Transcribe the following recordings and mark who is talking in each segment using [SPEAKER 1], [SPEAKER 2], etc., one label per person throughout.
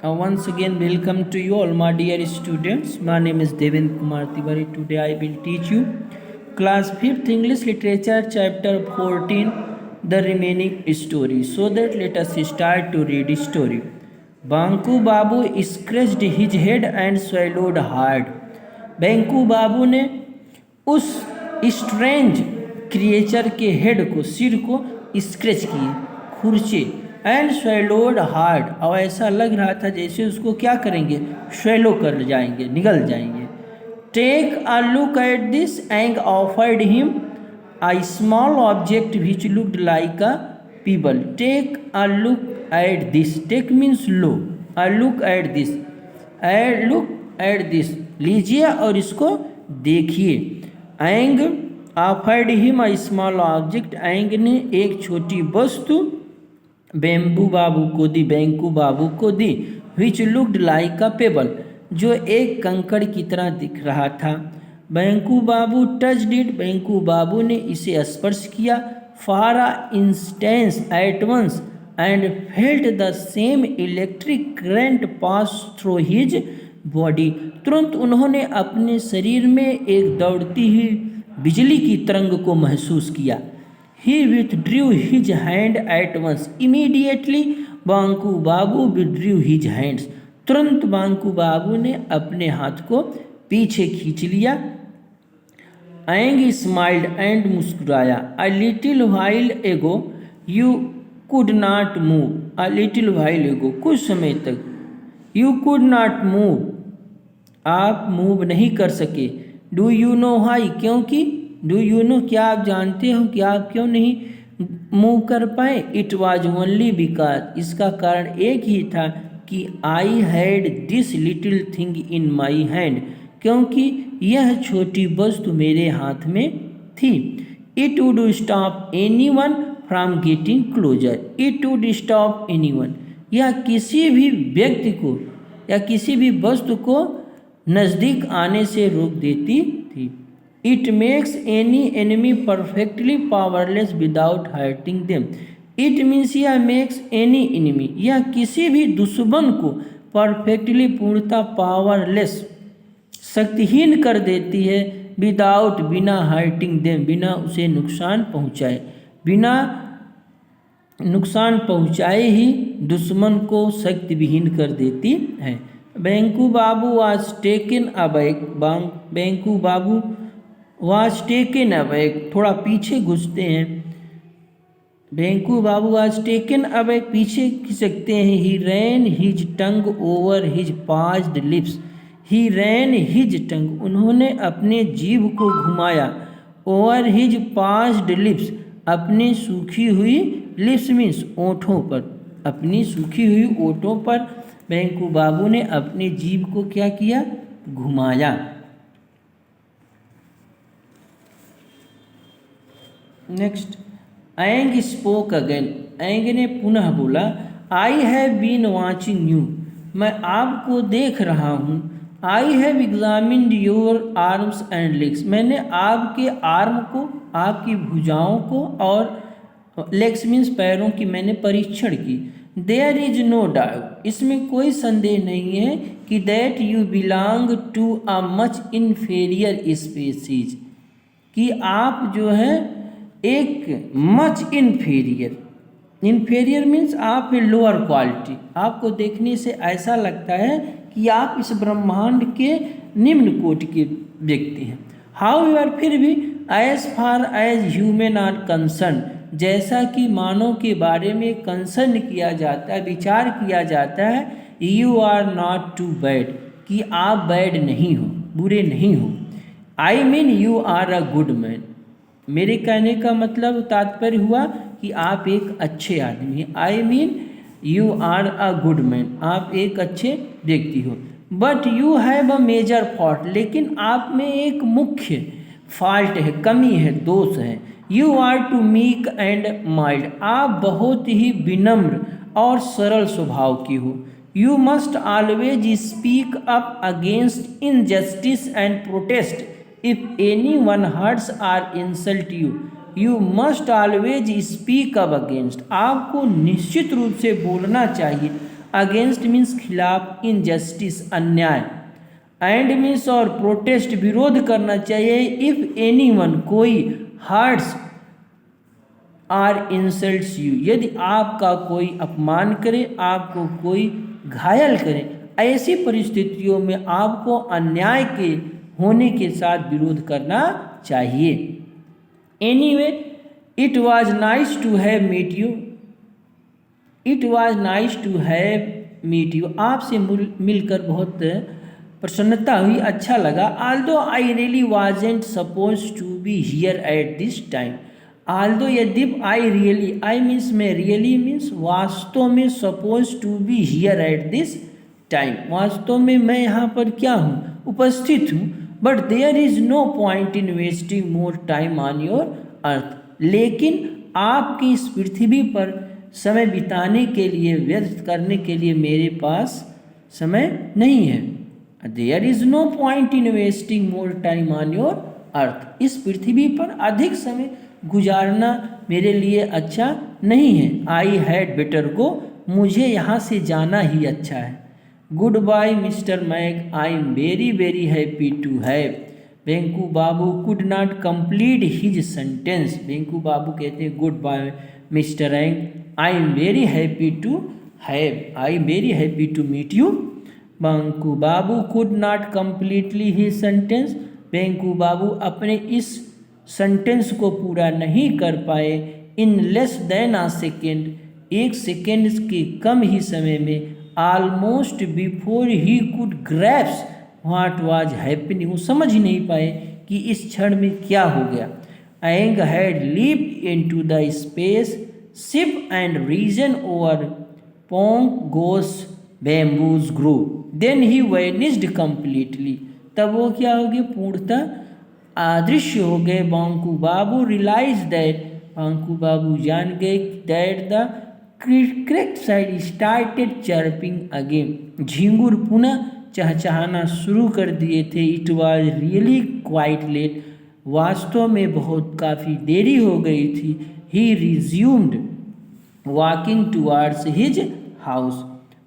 [SPEAKER 1] Once again, welcome to you all, my dear students. My name is Devendra Kumar Tiwari. Today, I will teach you class 5th English Literature, chapter 14, the remaining story. So that let us start to read story. Banku Babu scratched his head and swallowed hard. बैंकू बाबू ने उस strange creature के head को, सिर को scratch किए, खुरचे, and swallowed hard, और ऐसा लग रहा था जैसे उसको क्या करेंगे, स्वेलो कर जाएंगे, निगल जाएंगे. Take a look at this and offered him a small object which looked like a pebble. Take a look at this, take means लो, a look at this, look at this, लीजिए और इसको देखिए. Ang offered him a small object, Ang ने एक छोटी वस्तु बैंकू बाबू को दी, which looked like a pebble, जो एक कंकड़ की तरह दिख रहा था. बैंकू बाबू टच्ड इट, बैंकू बाबू ने इसे स्पर्श किया. For a instance at once and felt the same electric current pass through his body. तुरंत उन्होंने अपने शरीर में एक दौड़ती हुई बिजली की तरंग को महसूस किया. He withdrew his hand at once. Immediately, बांकू Babu withdrew his hands. तुरंत बांकू बाबू ने अपने हाथ को पीछे खींच लिया. एंग स्माइल्ड एंड मुस्कुराया. A little while ago you could not move. A little while ago, कुछ समय तक. You could not move, आप मूव नहीं कर सके. डू यू नो वाई, क्योंकि. डू यू नो, क्या आप जानते हो कि आप क्यों नहीं मूव कर पाए. इट वॉज ओनली बिकॉज, इसका कारण एक ही था कि I had this little thing in my hand, क्योंकि यह छोटी वस्तु मेरे हाथ में थी. It would stop any one from getting closure. It would stop any one, यह किसी भी व्यक्ति को या किसी भी वस्तु को नज़दीक आने से रोक देती थी. It makes any enemy perfectly powerless without hurting them. It means यह मेक्स एनी एनिमी, यह किसी भी दुश्मन को परफेक्टली, पूर्णतः, पावरलेस, शक्तिहीन कर देती है. विदाउट, बिना, हर्टिंग देम, बिना उसे नुकसान पहुँचाए. बिना नुकसान पहुँचाए ही दुश्मन को शक्ति विहीन कर देती है. Banku Babu was taken aback. Banku Babu was taken aback, थोड़ा पीछे घुसते हैं. बैंकू बाबू वाज टेकन अबैक, पीछे खिसकते हैं. He ran his tongue over his parched lips. He ran his tongue, उन्होंने अपने जीभ को घुमाया. ओवर हिज पाज्ड लिप्स, अपनी सूखी हुई, लिप्स मीन्स ओंठों पर, अपनी सूखी हुई ओंठों पर बैंकू बाबू ने अपनी जीभ को क्या किया, घुमाया. Next, Ang spoke again, Ang ने पुनः बोला. I have been watching you, मैं आपको देख रहा हूँ. I have examined your arms and legs, मैंने आपके आर्म को, आपकी भुजाओं को, और लेग्स मीन्स पैरों की मैंने परीक्षण की. देयर इज नो डाउट, इसमें कोई संदेह नहीं है कि that you belong to a much inferior species, कि आप जो है एक मच इन्फीरियर, इन्फीरियर मीन्स आप लोअर क्वालिटी, आपको देखने से ऐसा लगता है कि आप इस ब्रह्मांड के निम्न कोटि के व्यक्ति हैं. हाउएवर, फिर भी, as far as human are concern, जैसा कि मानव के बारे में कंसर्न किया जाता है, विचार किया जाता है, you are not too bad, कि आप बैड नहीं हो, बुरे नहीं हो. I mean you are a good man, मेरे कहने का मतलब, तात्पर्य हुआ कि आप एक अच्छे आदमी हैं. I mean you are a good man, आप एक अच्छे व्यक्ति हो. But you have a major fault, लेकिन आप में एक मुख्य फॉल्ट है, कमी है, दोष है. You are too meek and mild, आप बहुत ही विनम्र और सरल स्वभाव की हो. You must always speak up against injustice and protest if any one hurts or insult you. You must always speak up against, आपको निश्चित रूप से बोलना चाहिए अगेंस्ट मीन्स खिलाफ, इनजस्टिस अन्याय, एंड मीन्स और प्रोटेस्ट विरोध करना चाहिए। इफ एनीवन कोई हर्ट्स आर इंसल्ट्स यू, यदि आपका कोई अपमान करे, आपको कोई घायल करे, ऐसी परिस्थितियों में आपको अन्याय के होने के साथ विरोध करना चाहिए। Anyway it was nice to have meet you, it was nice to have meet you, आपसे मिलकर बहुत प्रसन्नता हुई, अच्छा लगा। Although I really wasn't suppose to be here at this time, although यद्यप, आई रियली, आई मीन्स में, really means वास्तव में, suppose to be here at this time, वास्तव में मैं यहाँ पर क्या हूँ, उपस्थित हूँ। But there is no point in wasting more time on your अर्थ, लेकिन आपकी इस पृथ्वी पर समय बिताने के लिए, व्यर्थ करने के लिए मेरे पास समय नहीं है। There is no point in wasting more time on your earth, इस पृथ्वी पर अधिक समय गुजारना मेरे लिए अच्छा नहीं है। आई हैड बेटर गो, मुझे यहाँ से जाना ही अच्छा है। Good bye mister Mag, I am very very happy to have, Banku Babu could not complete his sentence, Banku Babu कहते हैं good bye mister Mag, I am very happy to have, I am very happy to meet you. Banku Babu could not completely he sentence, Banku Babu अपने इस sentence को पूरा नहीं कर पाए। In less than a second, एक सेकेंड के कम ही समय में। Almost before he could grasp what was happening, वो समझ ही नहीं पाए कि इस क्षण में क्या हो गया। Ang had leaped into the spaceship and risen over Pong Ghosh bamboos grow, then he vanished completely, तब वो क्या हो गया, पूर्णतः अदृश्य हो गए। बांकू बाबू रियलाइज दैट, बांकू बाबू जान गए that the correct side started chirping again, झिंगुर पुनः चहचहाना शुरू कर दिए थे। It was really quite late, वास्तव में बहुत काफ़ी देरी हो गई थी। He resumed walking towards his house,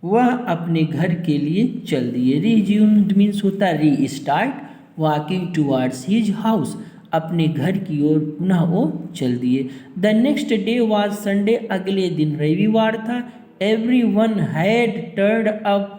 [SPEAKER 1] वह अपने घर के लिए चल दिए। रिज्यूम्ड मीन्स होता restart, walking towards his house, अपने घर की ओर पुनः वो चल दिए। The next day was Sunday, अगले दिन रविवार था। Every one had turned up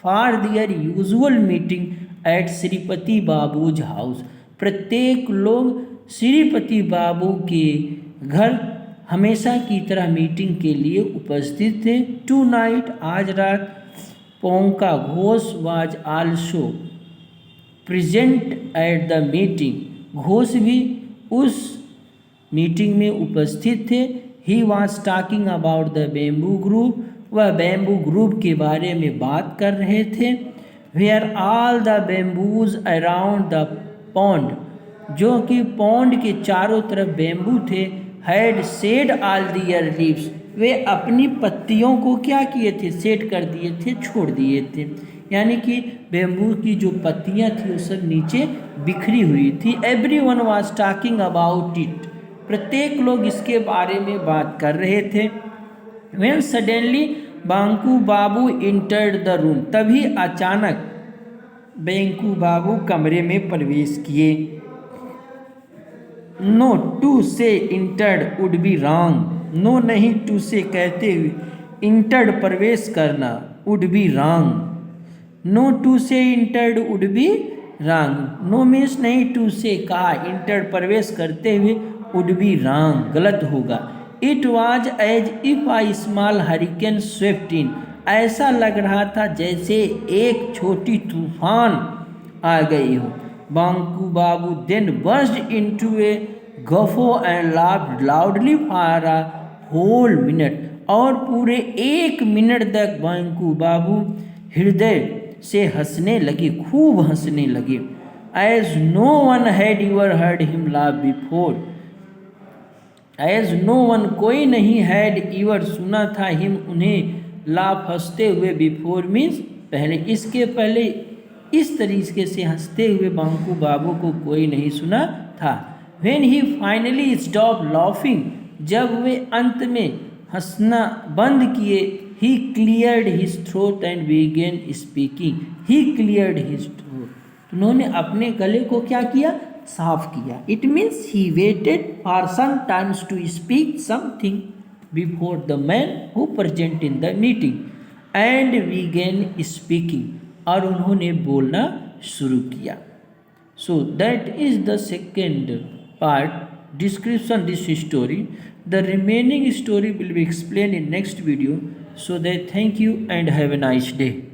[SPEAKER 1] for their usual meeting at Shripati Babu's house, प्रत्येक लोग श्रीपति बाबू के घर हमेशा की तरह मीटिंग के लिए उपस्थित थे। टू नाइट, आज रात, Ponka Ghosh was also present at the meeting, Ghosh भी उस मीटिंग में उपस्थित थे। He was talking about the bamboo group, वह बैम्बू ग्रुप के बारे में बात कर रहे थे। Where all the bamboos around the pond, जो कि पॉन्ड के चारों तरफ बैम्बू थे। Had shed all their leaves, वे अपनी पत्तियों को क्या किए थे, सेट कर दिए थे, छोड़ दिए थे, यानी कि बैम्बू की जो पत्तियां थी वो सब नीचे बिखरी हुई थी। Everyone was talking about it, प्रत्येक लोग इसके बारे में बात कर रहे थे। When suddenly Banku Babu entered the room, तभी अचानक बेंकू बाबू कमरे में प्रवेश किए। No to say entered would be wrong, no नहीं टू से कहते हुए इंटर्ड प्रवेश करना would be wrong, no to say entered would be wrong, no means नहीं टू से कहा, इंटर्ड प्रवेश करते हुए वुड बी रॉन्ग गलत होगा। It was as if a small hurricane swept in, ऐसा लग रहा था जैसे एक छोटी तूफान आ गई हो। Banku Babu then burst into a guffaw and laughed loudly for a whole minute, और पूरे 1 मिनट तक बांकू बाबू हृदय से हंसने लगे, खूब हंसने लगे। As no one had ever heard him laugh before, as no one कोई नहीं हैड एवर सुना था हिम उन्हें लाफ हंसते हुए, बिफोर मीन्स पहले, इसके पहले इस तरीके से हंसते हुए बांकू बाबू को कोई नहीं सुना था। When he finally stop laughing, जब वे अंत में हंसना बंद किए, he cleared his throat and began speaking. He cleared his throat. उन्होंने अपने गले को क्या किया? साफ किया. It means he waited for some times to speak something before the man who present in the meeting and began speaking. और उन्होंने बोलना शुरू किया. So that is the second part, description this story. The remaining story will be explained in next video. So that thank you and have a nice day.